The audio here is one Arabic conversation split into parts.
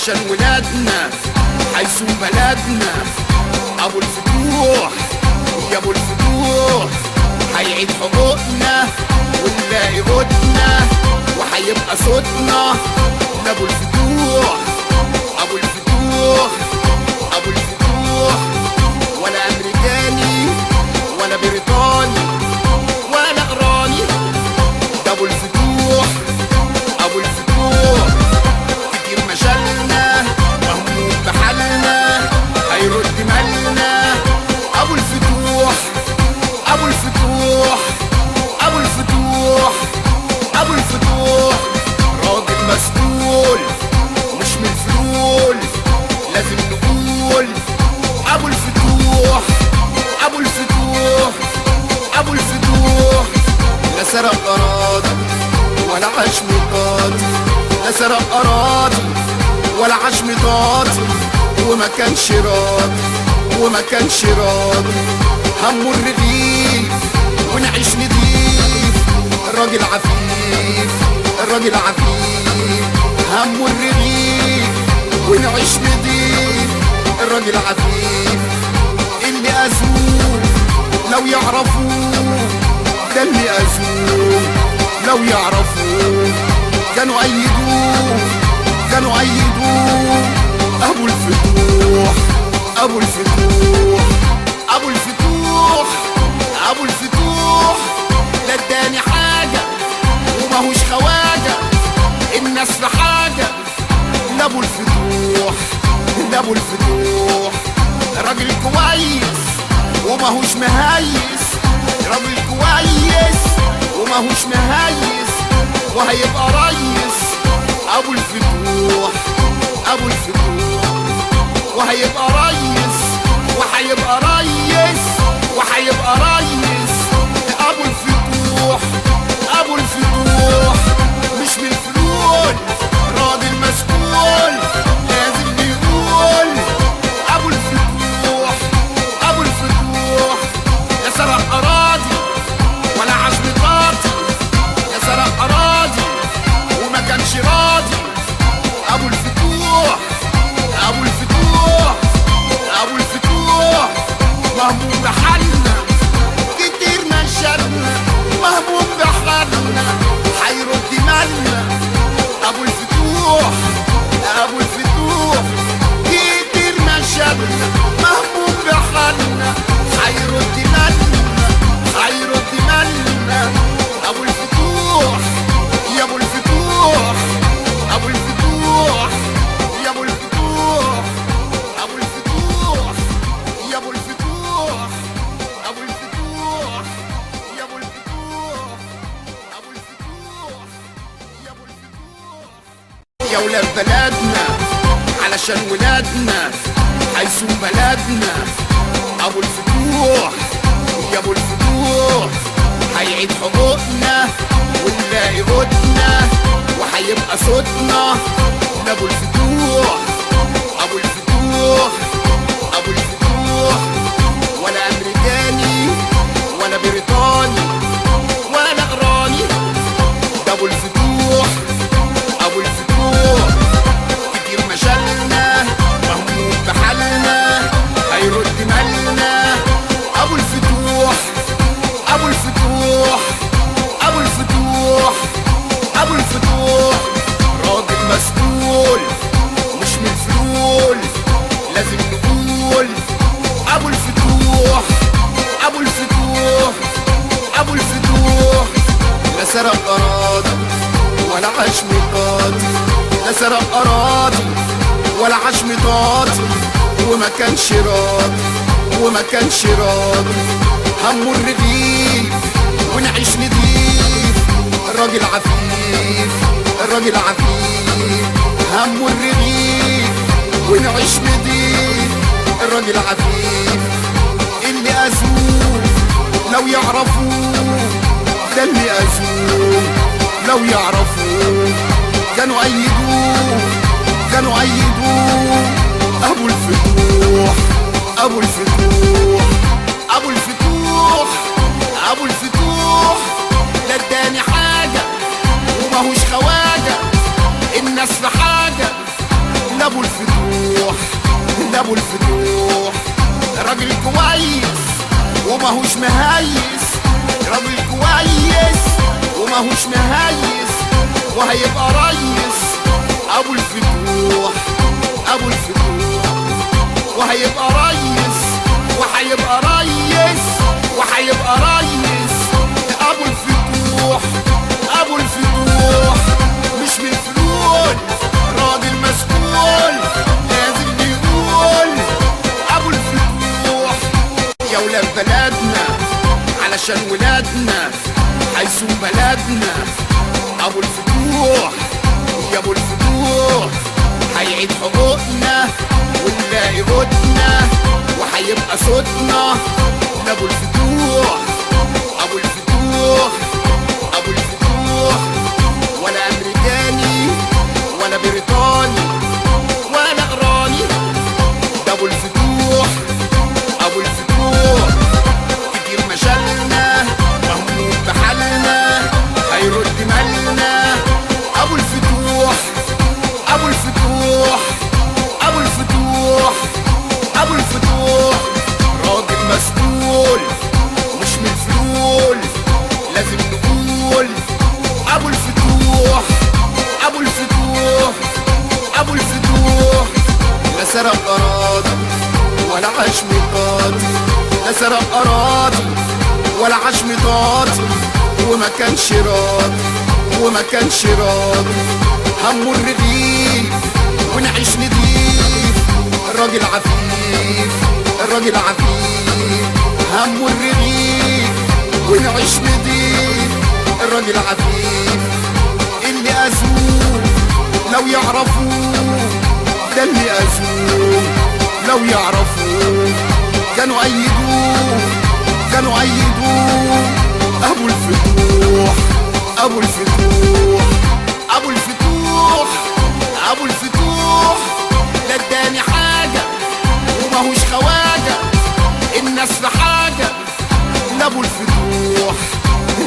علشان ولادنا هيسوم بلدنا. ابو الفتوح يا ابو الفتوح هيعيد حقوقنا ونلاقي قوتنا وهيبقى صوتنا لابو الفتوح. ابو الفتوح ابو الفتوح ولا امريكاني ولا بريطاني ولا ايراني، ده ابو الفتوح. ابو الفتوح كتير مشالنا مهموم بحالنا هيرد مالنا. ابو الفتوح ابو الفتوح ابو الفتوح ابو الفتوح راجل مسؤول مش من الفلول، لازم نقول ابو الفتوح. ابو الفتوح ابو الفتوح لا سرق اراضي ولا عاش مطاطي، لا سرق اراضي ولا عاش مطاطي، وما كانش راضي وما كانش راضي. همه الرغيف ونعيش نضيف، الراجل عفيف الراجل عفيف. همه الرغيف ونعيش نضيف، الراجل عفيف. اللي أذوه لو يعرفوه، ده اللي أذوه لو يعرفوه كانوا أيدوه كانوا أيدوه. أبو الفتوح أبو الفتوح أبو الفتوح أبو الفتوح لا اداني حاجة وماهوش خواجة الناس في حاجة. لابو الفتوح لابو الفتوح راجل كويس وماهوش مهيس، راجل كويس وماهوش مهيس وهيبقى ريس. ابو الفتوح ابو الفتوح وهيبقى ريس وهيبقى ريس وهيبقى ريس. ابو الفتوح ابو الفتوح مش من الفلول، راجل مسؤول لازم بيقول. ابو الفتوح ابو الفتوح لا سرق اراضي ولا عاش مطاطي، لا سرق اراضي وما كانش راضي. ابو الفتوح ابو الفتوح ابو الفتوح مهموم بحالنا كتير مشالنا مهموم بحالنا هيرد مالنا. ابو الفتوح ابو الفتوح كتير مشالنا مهموم بحالنا هيرد مالنا هيرد مالنا. ابو الفتوح يا ابو الفتوح ابو الفتوح يا ابو الفتوح ابو الفتوح يا ابو الفتوح ابو الفتوح يا ابو الفتوح ابو الفتوح يا ابو الفتوح. يا ولاد بلدنا علشان ولادنا هيسوم بلدنا. ابو الفتوح يا ابو الفتوح هيعيد حقوقنا ونلاقي قوتنا وهيبقى صوتنا لابو الفتوح. ابو الفتوح ابو الفتوح ولا امريكاني ولا بريطاني ولا ايراني، ده ابو الفتوح. ابو الفتوح كتير مشالنا مهموم بحالنا هيرد مالنا. ابو الفتوح ابو الفتوح ابو الفتوح ابو الفتوح راجل مسؤول مش من الفلول، لازم نقول ابو الفتوح. ابو الفتوح ابو الفتوح لا سرق اراضي ولا عاش مطاطي، لا سرق اراضي ولا عاش مطاطي، وما كانش راضي وما كانش راضي. همه الرغيف ونعيش نضيف، الراجل عفيف الراجل عفيف. همه الرغيف ونعيش نضيف، الراجل عفيف. اللي أذوه لو يعرفوه، ده اللي أذوه لو يعرفوه كانوا أيدوه كانوا أيدوه. أبو الفتوح أبو الفتوح أبو الفتوح أبو الفتوح لا اداني حاجة وماهوش خواجة الناس في حاجة. لابو وماهوش مهيس، راجل كويس وماهوش مهيس، وهيبقى ريس ابو الفتوح، ابو الفتوح، وهيبقى ريس وهيبقى ريس وهيبقى ريس ابو الفتوح، ابو الفتوح. مش من الفلول، راجل مسؤول لازم يقول ابو الفتوح. يا ولاد بلدنا علشان ولادنا هيسوق بلدنا ابو الفتوح، يا ابو الفتوح. هيعيد حقوقنا ونلاقي قوتنا وهيبقى صوتنا لابو الفتوح، ابو الفتوح، ابو الفتوح. ولا امريكاني ولا بريطاني ولا ايراني، ده ابو الفتوح، ابو الفتوح. كتير مشالنا مهموم بحالنا هيرد مالنا ابو الفتوح، ابو الفتوح، ابو الفتوح، ابو الفتوح. راجل مسؤول مش من الفلول، لازم نقول ابو الفتوح، ابو الفتوح، ابو الفتوح. لا سرق اراضي ولا عاش مطاطي، لا سرق اراضي ولا عاش مطاطي، وما كانش راضي وما كانش راضي. همه الرغيف ونعيش نضيف، الراجل عفيف، الراجل عفيف. همه الرغيف ونعيش نضيف، الراجل عفيف. اللي أذوه لو يعرفوه، ده اللي أذوه لو يعرفوه، كانوا أيدوه، كانوا أيدوه أبو الفتوح، أبو الفتوح، أبو الفتوح، أبو الفتوح. لا اداني حاجة وماهوش خواجة، الناس في حاجة لابو الفتوح،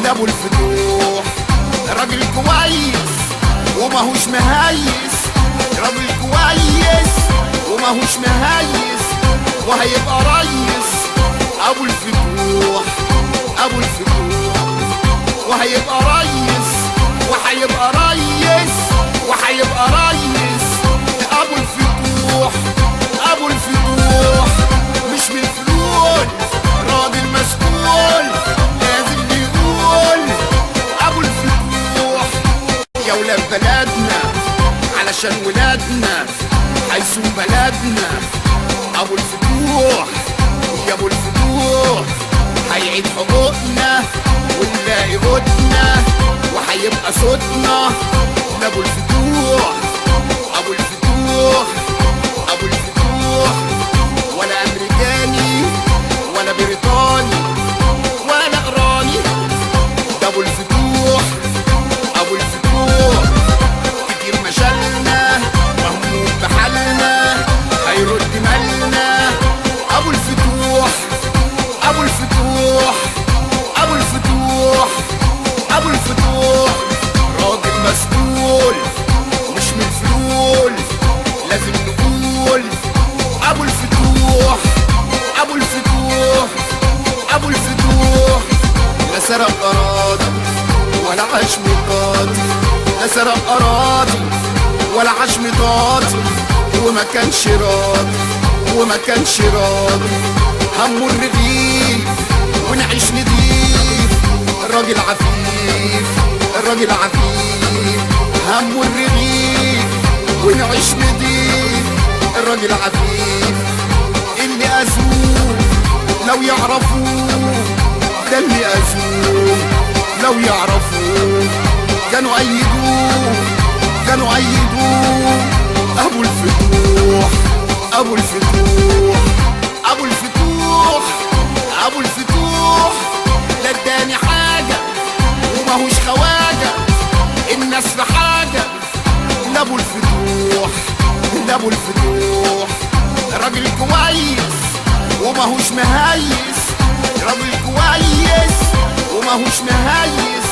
لابو الفتوح. راجل كويس وماهوش مهيس، راجل كويس وماهوش مهيس، وهيبقى ريس ابو الفتوح، ابو الفتوح. وهيبقى ريس وهيبقى ريس وهيبقى ريس ابو الفتوح، ابو الفتوح. مش من الفلول، راجل مسؤول لازم يقول ابو الفتوح. يا ولاد بلدنا علشان ولادنا هيسوق بلدنا ابو الفتوح، يا ابو الفتوح. هيعيد حقوقنا ونلاقي قوتنا وهيبقى صوتنا لابو الفتوح، ابو الفتوح، ابو الفتوح. ولا امريكاني ولا بريطاني ولا ايراني، ده ابو الفتوح، ابو الفتوح. كتير مشالنا مهموم بحالنا هيرد مالنا ابو الفتوح، ابو الفتوح، ابو الفتوح، ابو الفتوح. راجل مسؤول مش من الفلول، لازم نقول ابو الفتوح، ابو الفتوح، ابو الفتوح. لا سرق اراضي ولا عاش مطاطي، لا سرق اراضي ولا عاش مطاطي، وما كانش راضي وما كانش راضي. همه الرغيف ونعيش نضيف، الراجل عفيف، الراجل عفيف. همه الرغيف ونعيش نضيف، الراجل عفيف. اللي أذوه لو يعرفوه، ده اللي أذوه لو يعرفوه، كانوا أيدوه، كانوا أيدوه أبو الفتوح، أبو الفتوح، أبو الفتوح، أبو الفتوح. لا اداني حاجة وماهوش خواجة، الناس في حاجة لابو الفتوح، لابو الفتوح. راجل كويس وماهوش مهيس، راجل كويس وماهوش مهيس،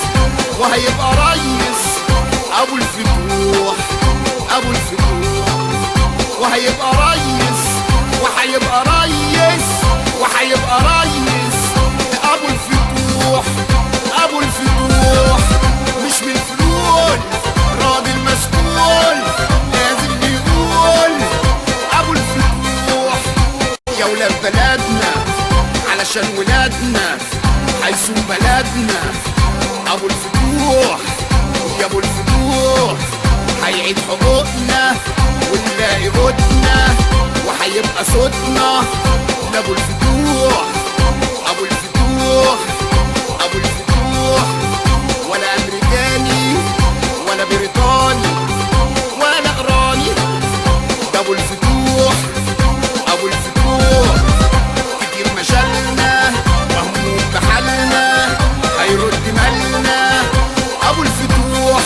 وهيبقى ريس ابو الفتوح، ابو الفتوح. وهيبقى ريس وهيبقى ريس وهيبقى ريس عشان ولادنا هيسوق بلدنا. ابو الفتوح يا ابو الفتوح هيعيد حقوقنا ونلاقي قوتنا وهيبقى صوتنا لابو الفتوح. ابو الفتوح ابو الفتوح ولا امريكاني ولا بريطاني ولا ايراني. ده ابو الفتوح ابو الفتوح كتير مشالنا مهموم بحالنا هيرد مالنا. ابو الفتوح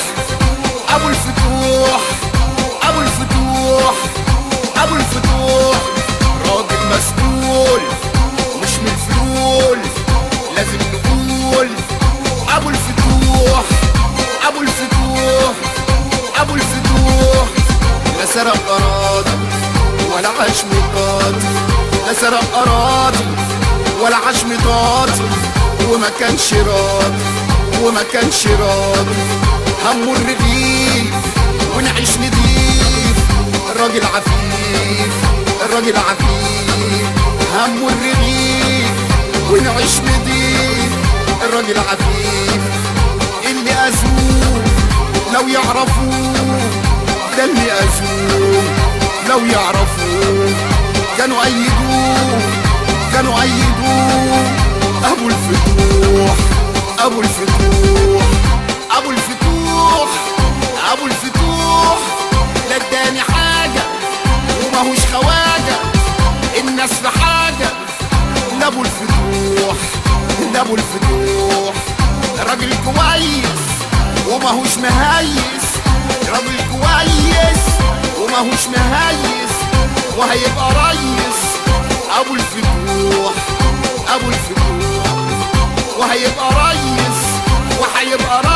ابو الفتوح ابو الفتوح ابو الفتوح راجل مسؤول مش من الفلول. لازم نقول ابو الفتوح ابو الفتوح ابو الفتوح. لا سرق اراضي ولا عاش مطاطي، لا سرق اراضي ولا عاش مطاطي، وما كانش راضي وما كانش راضي. همه الرغيف ونعيش نضيف. الراجل عفيف الراجل عفيف همه الرغيف ونعيش نضيف. الراجل عفيف اللي أذوه لو يعرفوه، ده اللي أذوه لو يعرفوه كانوا أيدوه كانوا أيدوه. أبو الفتوح أبو الفتوح أبو الفتوح أبو الفتوح لا اداني حاجة وماهوش خواجة. الناس في حاجة لابو الفتوح لابو الفتوح. راجل كويس وماهوش مهيس، راجل كويس وماهوش مهيس وهيبقى ريس. ابو الفتوح ابو الفتوح وهيبقى ريس وهيبقى ريس.